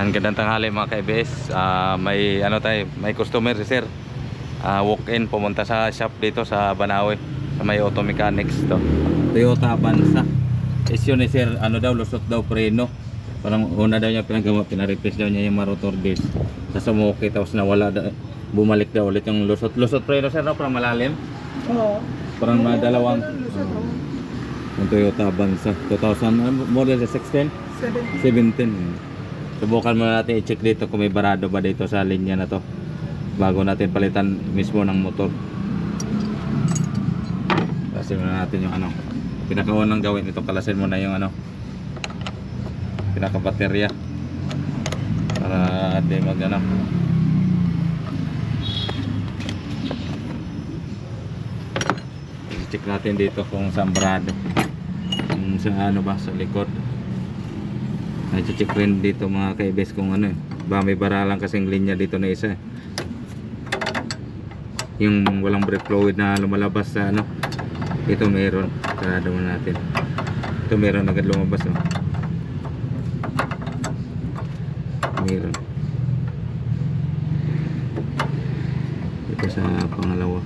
Ang gandang tanghali mga ka-EBS. May ano tayo, may customer si sir. Walk-in pumunta sa shop dito sa Banawe sa may auto mechanics to. Toyota Avanza. Issue ni sir, ano daw, lusot daw preno. Parang una daw niya pinagawa, pina-replace daw niya yung rotor disc. Tapos sumuki, tapos nawala daw. Bumalik daw ulit yung lusot. Lusot preno sir, no? Parang malalim. Oo. Parang mga dalawang Lusot, oo. yung Toyota Avanza 2000, model 16? 17. Subukan muna natin i-check dito kung may barado ba dito sa linya na to bago natin palitan mismo ng motor. Kalasin muna natin yung ano, pinakaunang gawin ito, kalasin muna yung ano, pinaka baterya para di mag ano. I-check natin dito kung saan barado, kung sa ano ba, sa likod. Ay, check rin dito mga ka-EBS kung ano ba may bara lang kasing linya dito na isa. Yung walang brake fluid na lumalabas sa ano. Ito meron. Sarado muna natin. Ito meron agad lumabas, oh. Meron. Ito sa pangalawa.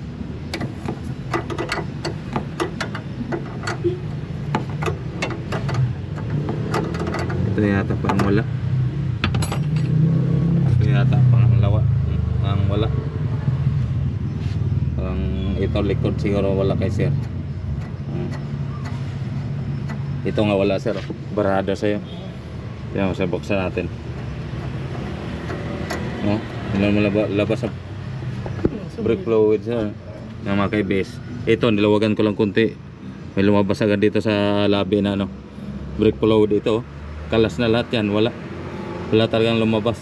Ito yata parang wala. Ito yata parang wala. Parang ito likod siguro wala kay sir. Ito nga wala sir. Barado sa'yo. Yan, sa buksan natin. No? Hindi mo labas sa brake fluid sir. Ng mga ka-EBS. Ito nilawagan ko lang konti. May lumabas agad dito sa labi na ano. Brake fluid ito. Kalas na lahat yan, wala talagang lumabas.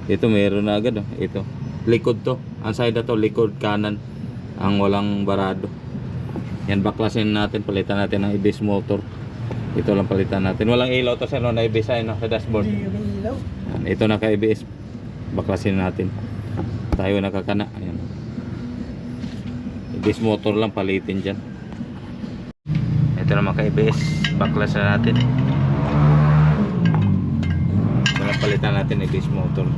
Ito meron na agad, ito likod to, ang side na to likod kanan ang walang barado. Yan, baklasin natin, palitan natin ng EBS motor. Ito lang palitan natin, walang ilaw to sir, no, na EBS ay no, sa dashboard. Ilaw. Yan, ito na ka EBS, baklasin natin, tayo nakakana. Ayan, EBS motor lang palitin dyan. Ito naman ka EBS, baklas na natin. Palitan natin EBS motor.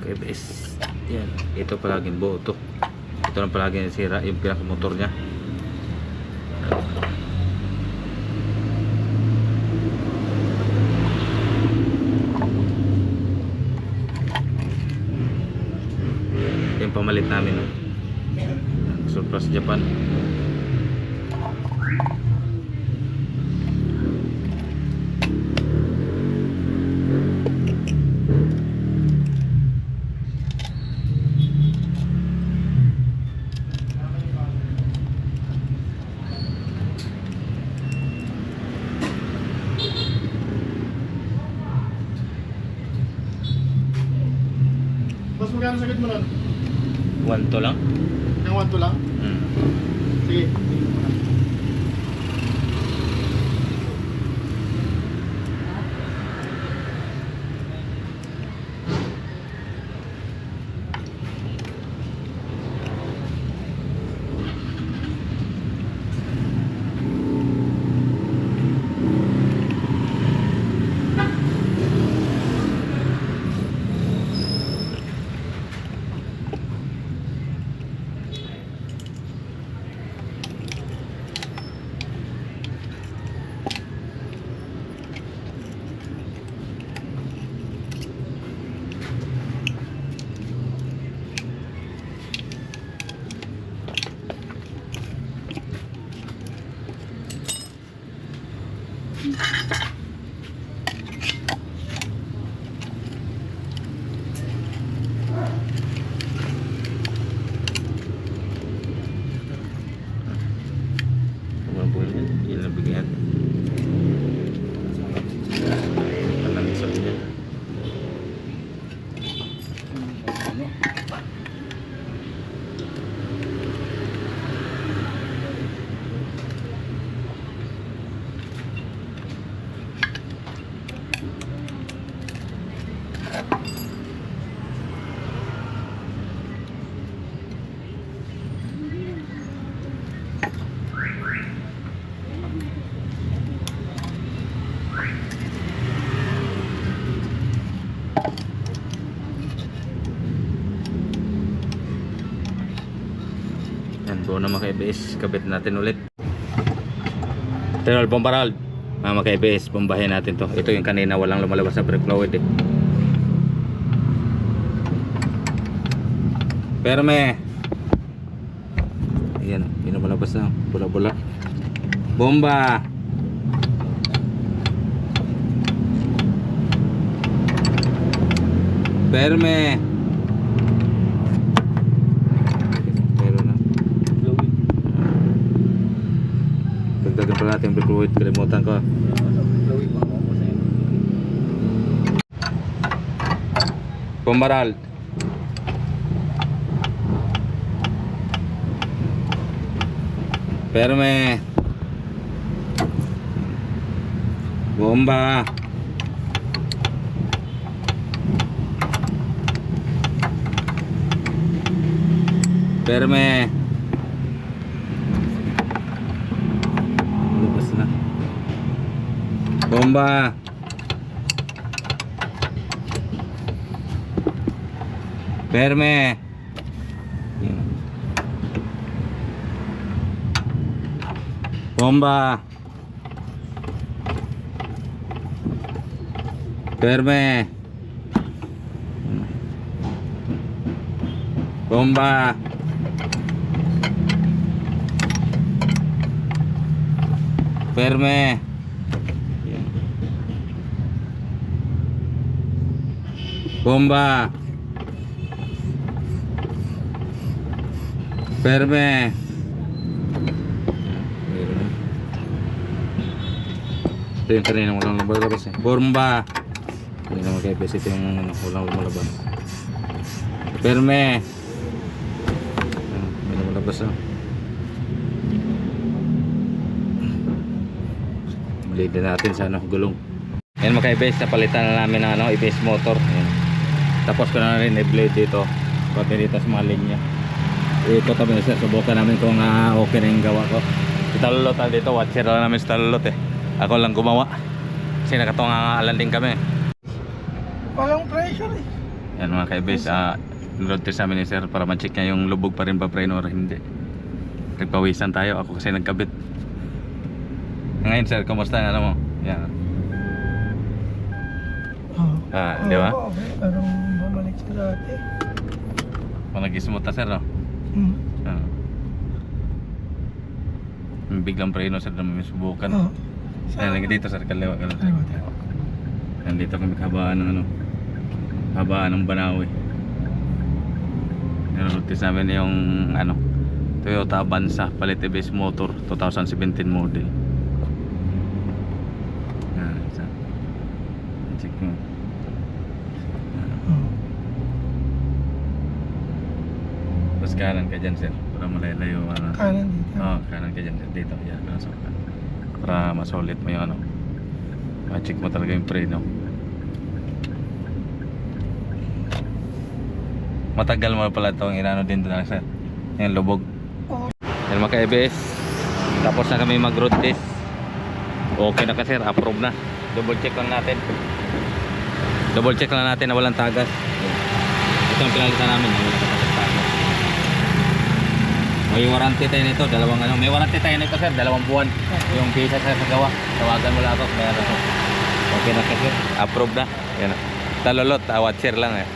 EBS. Yan, ito palaging buo to. Ito lang palaging sira yung pinaka-motor niya. Yung pamalit namin, no? Surplus Japan. Boss, magkano sakit mo nun? 1 to lang. Yung 1 to lang? Sige. Sobrang po yan. Yan ang bigyan. Panamisok niya. Yan po na mga KBS, kabit natin ulit. Terminal Bombarald, mga KBS, bombahin natin to. Ito yung kanina walang lumalabas na brake fluid eh. Perme. Ayan, may lumalabas na, bula-bula. Bomba. Perme. Meron na. Dagdagan pa natin yung brake fluid, kalimutan ko. Bombarald. Perme. Bomba. Perme. Lubas na. Bomba. Perme. Yan. Bomba. Perme. Bomba. Perme. Yan. Bomba. Perme. Ito yung kanina walang lumalabas eh. Bomba. Hindi naman kaya best ito yung walang lumalabas. Perme. May lumalabas ah. Maliit din natin sa ano, gulong. Yan mga kaya-base, napalitan na namin ng ano, ABS motor. Yan. Tapos ko na rin i-blade dito. Pati dito sa mga linya. Ito kami sir, subukan namin kung okay na yung gawa ko. Si Talulot dito, watcher lang namin si Talulot eh. Ako lang gumawa. Kasi nakatungaalan din kami. Walang pressure eh. Yan mga kaya-base, road test namin ni sir para ma-check niya yung lubog pa rin ba brain or hindi. Nagpawisan tayo, ako kasi nagkabit. Ngayon sir, kumusta ang ano mo? Yan. Di ba? Okay, parang bumalik sa dati. Kung nag-smooth na sir, no? Biglang preno sir na may subukan. Yan, dito sir, kaliwa ka lang. Yan, dito kami kabaan ng ano, kabaan ng Banawe. Nirotis namin yung ano, Toyota Avanza palit ABS motor 2017 model. Yan, sir. Check mo. Tapos kanan ka dyan sir, para malayo ano. Kanan dito. Kanan ka dyan sir, dito. Yan, pasok ka. Para masulit mo yung ano, ma-check mo talaga yung preno. Matagal mo pala itong inano din doon sir, yung lubog. Yan mga ka-ABS, tapos na kami mag-road test. Okay na ka sir, approve na. Double check lang natin na walang tagas. Ito ang pinalitan namin, walang tagas. May warranty tayo nito, dalawang ano, may warranty tayo nito sir, 2 buwan. Yung visa sir sa gawa, tawagan mo lang ako, mayroon to. Okay na kasi, approve na. Yan. Talulot, watcher lang eh.